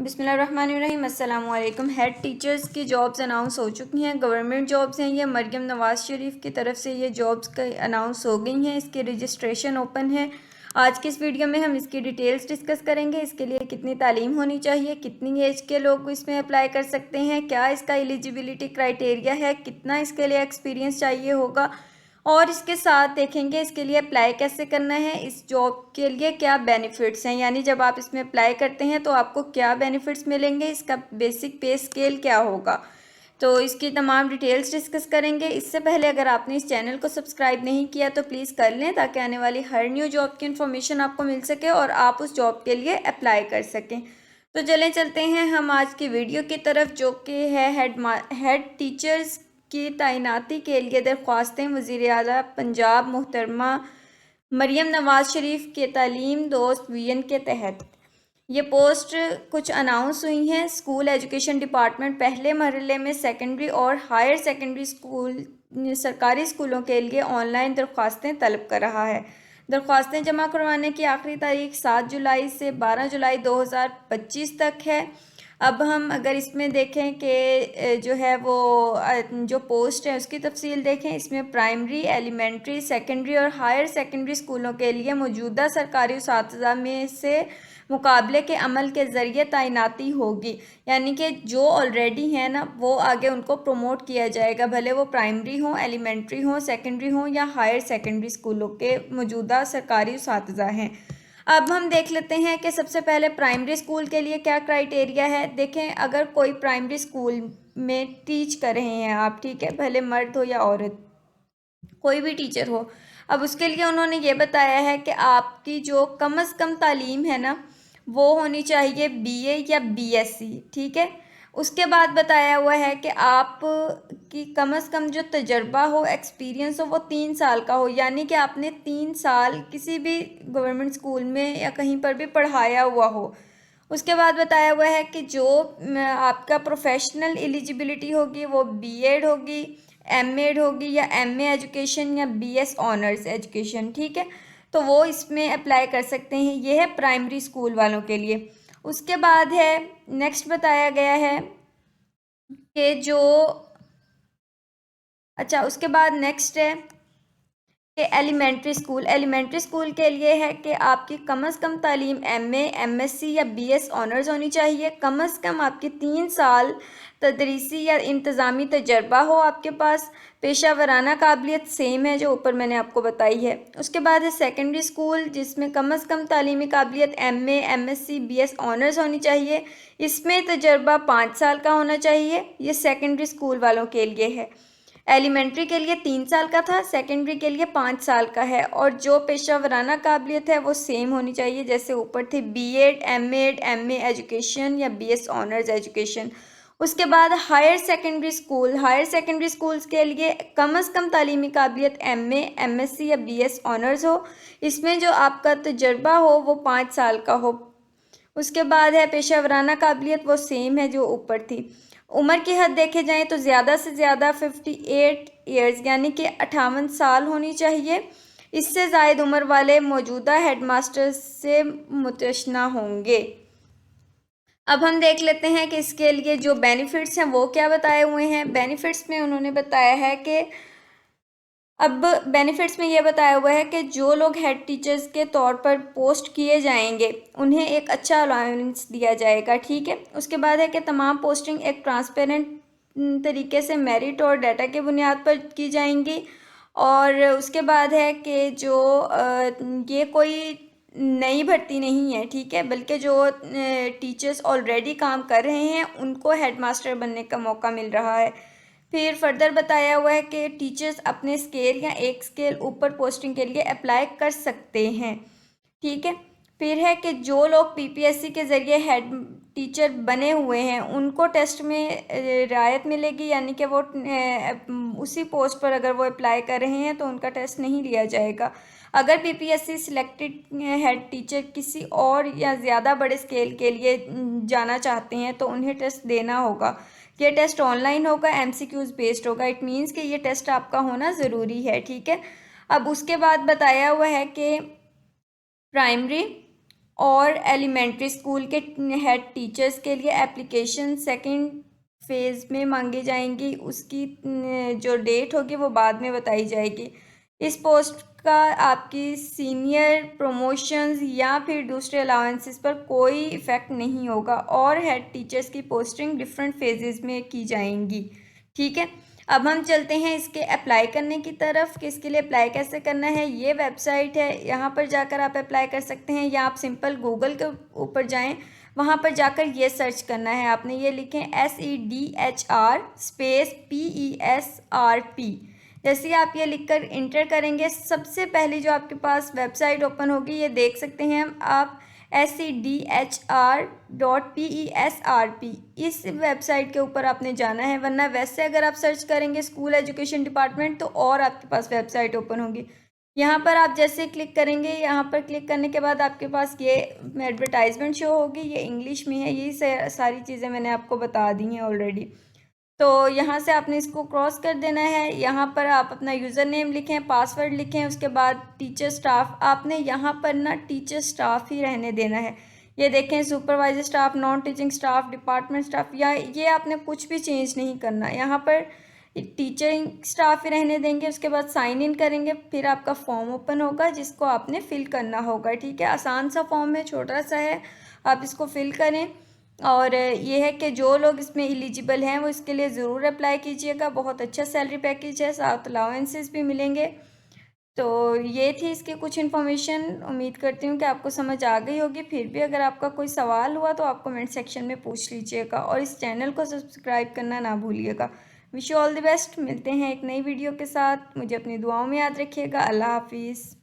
बिस्मिल्लाहिर्रहमानिर्रहीम अस्सलाम वालेकुम। हेड टीचर्स की जॉब्स अनाउंस हो चुकी हैं, गवर्नमेंट जॉब्स हैं। ये मरियम नवाज़ शरीफ की तरफ से ये जॉब्स का अनाउंस हो गई हैं। इसकी रजिस्ट्रेशन ओपन है। आज की इस वीडियो में हम इसकी डिटेल्स डिस्कस करेंगे। इसके लिए कितनी तालीम होनी चाहिए, कितनी एज के लोग इसमें अप्लाई कर सकते हैं, क्या इसका एलिजिबिलिटी क्राइटेरिया है, कितना इसके लिए एक्सपीरियंस चाहिए होगा, और इसके साथ देखेंगे इसके लिए अप्लाई कैसे करना है, इस जॉब के लिए क्या बेनिफिट्स हैं, यानी जब आप इसमें अप्लाई करते हैं तो आपको क्या बेनिफिट्स मिलेंगे, इसका बेसिक पे स्केल क्या होगा। तो इसकी तमाम डिटेल्स डिस्कस करेंगे। इससे पहले अगर आपने इस चैनल को सब्सक्राइब नहीं किया तो प्लीज़ कर लें, ताकि आने वाली हर न्यू जॉब की इन्फॉर्मेशन आपको मिल सके और आप उस जॉब के लिए अप्लाई कर सकें। तो चलें चलते हैं हम आज की वीडियो की तरफ, जो कि है हेड टीचर्स की तैनाती के लिए दरख्वास्तें। वज़ीर आला पंजाब मोहतरमा मरियम नवाज़ शरीफ के तालीम दोस्त विजन के तहत ये पोस्ट कुछ अनाउंस हुई हैं। स्कूल एजुकेशन डिपार्टमेंट पहले मरहले में सेकेंडरी और हायर सेकेंडरी स्कूल सरकारी स्कूलों के लिए ऑनलाइन दरख्वास्तें तलब कर रहा है। दरख्वास्तें जमा करवाने की आखिरी तारीख 7 जुलाई से 12 जुलाई 2025 तक है। अब हम अगर इसमें देखें कि जो है वो जो पोस्ट है उसकी तफसील देखें। इसमें प्राइमरी, एलिमेंट्री, सेकेंडरी और हायर सेकेंडरी स्कूलों के लिए मौजूदा सरकारी उसातिज़ा में से मुकाबले के अमल के ज़रिए तैनाती होगी, यानी कि जो ऑलरेडी हैं ना वो आगे उनको प्रमोट किया जाएगा, भले वो प्राइमरी हों, एलिमेंट्री हों, सेकेंडरी हों या हायर सेकेंडरी स्कूलों के मौजूदा सरकारी उसातिज़ा हैं। अब हम देख लेते हैं कि सबसे पहले प्राइमरी स्कूल के लिए क्या क्राइटेरिया है। देखें, अगर कोई प्राइमरी स्कूल में टीच कर रहे हैं आप, ठीक है, भले मर्द हो या औरत, कोई भी टीचर हो, अब उसके लिए उन्होंने ये बताया है कि आपकी जो कम अज़ कम तालीम है ना वो होनी चाहिए बीए या बीएससी, ठीक है। उसके बाद बताया हुआ है कि आप की कम अज़ कम जो तजर्बा हो, एक्सपीरियंस हो, वो 3 साल का हो, यानी कि आपने 3 साल किसी भी गवर्नमेंट स्कूल में या कहीं पर भी पढ़ाया हुआ हो। उसके बाद बताया हुआ है कि जो आपका प्रोफेशनल एलिजिबिलिटी होगी वो बीएड होगी, एमएड होगी या एमए एजुकेशन या बीएस ऑनर्स एजुकेशन, ठीक है। तो वो इसमें अप्लाई कर सकते हैं। ये है प्राइमरी स्कूल वालों के लिए। उसके बाद है नेक्स्ट बताया गया है कि जो अच्छा उसके बाद नेक्स्ट है कि एलिमेंट्री स्कूल के लिए है कि आपकी कम अज़ कम तालीम एमए, एमएससी या बीएस ऑनर्स होनी चाहिए। कम अज़ कम आपकी 3 साल तदरीसी या इंतज़ामी तजर्बा हो आपके पास। पेशा वराना काबिलियत सेम है जो ऊपर मैंने आपको बताई है। उसके बाद है सेकेंडरी स्कूल, जिसमें कम अज़ कम तालीमी काबिलियत एमए, एमएससी, बीएस ऑनर्स होनी चाहिए। इसमें तजर्बा 5 साल का होना चाहिए। ये सेकेंडरी स्कूल वालों के लिए है। एलिमेंट्री के लिए 3 साल का था, सेकेंडरी के लिए 5 साल का है। और जो पेशा वराना काबिलियत है वो सेम होनी चाहिए जैसे ऊपर थी, बीएड, एमएड, एमए एजुकेशन या बीएस ऑनर्स एजुकेशन। उसके बाद हायर सेकेंडरी स्कूल्स के लिए कम अज़ कम तालीमी काबिलियत एमए, एमएससी या बीएस ऑनर्स हो। इसमें जो आपका तजर्बा हो वो 5 साल का हो। उसके बाद है पेशा वराना काबिलियत, वो सेम है जो ऊपर थी। उम्र की हद देखे जाएँ तो ज़्यादा से ज़्यादा 58 ईयर्स यानी कि 58 साल होनी चाहिए। इससे ज़ायद उम्र वाले मौजूदा हेडमास्टर से मुतशना होंगे। अब हम देख लेते हैं कि इसके लिए जो बेनिफिट्स हैं वो क्या बताए हुए हैं। बेनिफिट्स में उन्होंने बताया है कि अब बेनिफिट्स में ये बताया हुआ है कि जो लोग हेड टीचर्स के तौर पर पोस्ट किए जाएंगे उन्हें एक अच्छा अलाउंस दिया जाएगा, ठीक है। उसके बाद है कि तमाम पोस्टिंग एक ट्रांसपेरेंट तरीके से मेरिट और डाटा के बुनियाद पर की जाएंगी। और उसके बाद है कि जो ये कोई नई भर्ती नहीं है, ठीक है, बल्कि जो टीचर्स ऑलरेडी काम कर रहे हैं उनको हेडमास्टर बनने का मौका मिल रहा है। फिर फर्दर बताया हुआ है कि टीचर्स अपने स्केल या एक स्केल ऊपर पोस्टिंग के लिए अप्लाई कर सकते हैं, ठीक है। फिर है कि जो लोग पीपीएससी के ज़रिए हेड टीचर बने हुए हैं उनको टेस्ट में रियायत मिलेगी, यानी कि वो उसी पोस्ट पर अगर वो अप्लाई कर रहे हैं तो उनका टेस्ट नहीं लिया जाएगा। अगर पीपीएससी सिलेक्टेड हेड टीचर किसी और या ज़्यादा बड़े स्केल के लिए जाना चाहते हैं तो उन्हें टेस्ट देना होगा। ये टेस्ट ऑनलाइन होगा, एमसीक्यूज़ बेस्ड होगा। इट मीन्स कि ये टेस्ट आपका होना ज़रूरी है, ठीक है। अब उसके बाद बताया हुआ है कि प्राइमरी और एलिमेंट्री स्कूल के हेड टीचर्स के लिए एप्लीकेशन सेकंड फेज़ में मांगी जाएंगी। उसकी जो डेट होगी वो बाद में बताई जाएगी। इस पोस्ट का आपकी सीनियर प्रमोशंस या फिर दूसरे अलाउंसेस पर कोई इफ़ेक्ट नहीं होगा और हेड टीचर्स की पोस्टिंग डिफरेंट फेजेस में की जाएंगी। ठीक है, अब हम चलते हैं इसके अप्लाई करने की तरफ कि इसके लिए अप्लाई कैसे करना है। ये वेबसाइट है, यहाँ पर जाकर आप अप्लाई कर सकते हैं या आप सिंपल गूगल के ऊपर जाएं, वहाँ पर जाकर ये सर्च करना है आपने। ये लिखें SEDHR स्पेस PESRP। जैसे ही आप ये लिखकर इंटर करेंगे, सबसे पहले जो आपके पास वेबसाइट ओपन होगी, ये देख सकते हैं आप SEDHR.PESRP, इस वेबसाइट के ऊपर आपने जाना है। वरना वैसे अगर आप सर्च करेंगे स्कूल एजुकेशन डिपार्टमेंट तो और आपके पास वेबसाइट ओपन होगी। यहाँ पर आप जैसे क्लिक करेंगे, यहाँ पर क्लिक करने के बाद आपके पास ये एडवर्टाइजमेंट शो होगी। ये इंग्लिश में है, ये सारी चीज़ें मैंने आपको बता दी हैं ऑलरेडी। तो यहाँ से आपने इसको क्रॉस कर देना है। यहाँ पर आप अपना यूज़र नेम लिखें, पासवर्ड लिखें, उसके बाद टीचर स्टाफ, आपने यहाँ पर ना टीचर स्टाफ ही रहने देना है। ये देखें, supervisor staff, non teaching staff, department staff, या ये आपने कुछ भी चेंज नहीं करना। यहाँ पर टीचिंग स्टाफ ही रहने देंगे। उसके बाद साइन इन करेंगे, फिर आपका फॉर्म ओपन होगा जिसको आपने फिल करना होगा। ठीक है, आसान सा फॉर्म है, छोटा सा है, आप इसको फिल करें। और ये है कि जो लोग इसमें एलिजिबल हैं वो इसके लिए ज़रूर अप्लाई कीजिएगा। बहुत अच्छा सैलरी पैकेज है, साथ अलाउंसेस भी मिलेंगे। तो ये थी इसकी कुछ इन्फॉर्मेशन। उम्मीद करती हूँ कि आपको समझ आ गई होगी। फिर भी अगर आपका कोई सवाल हुआ तो आप कमेंट सेक्शन में पूछ लीजिएगा और इस चैनल को सब्सक्राइब करना ना भूलिएगा। Wish you all the best. मिलते हैं एक नई वीडियो के साथ। मुझे अपनी दुआओं में याद रखिएगा। अल्लाह हाफिज़।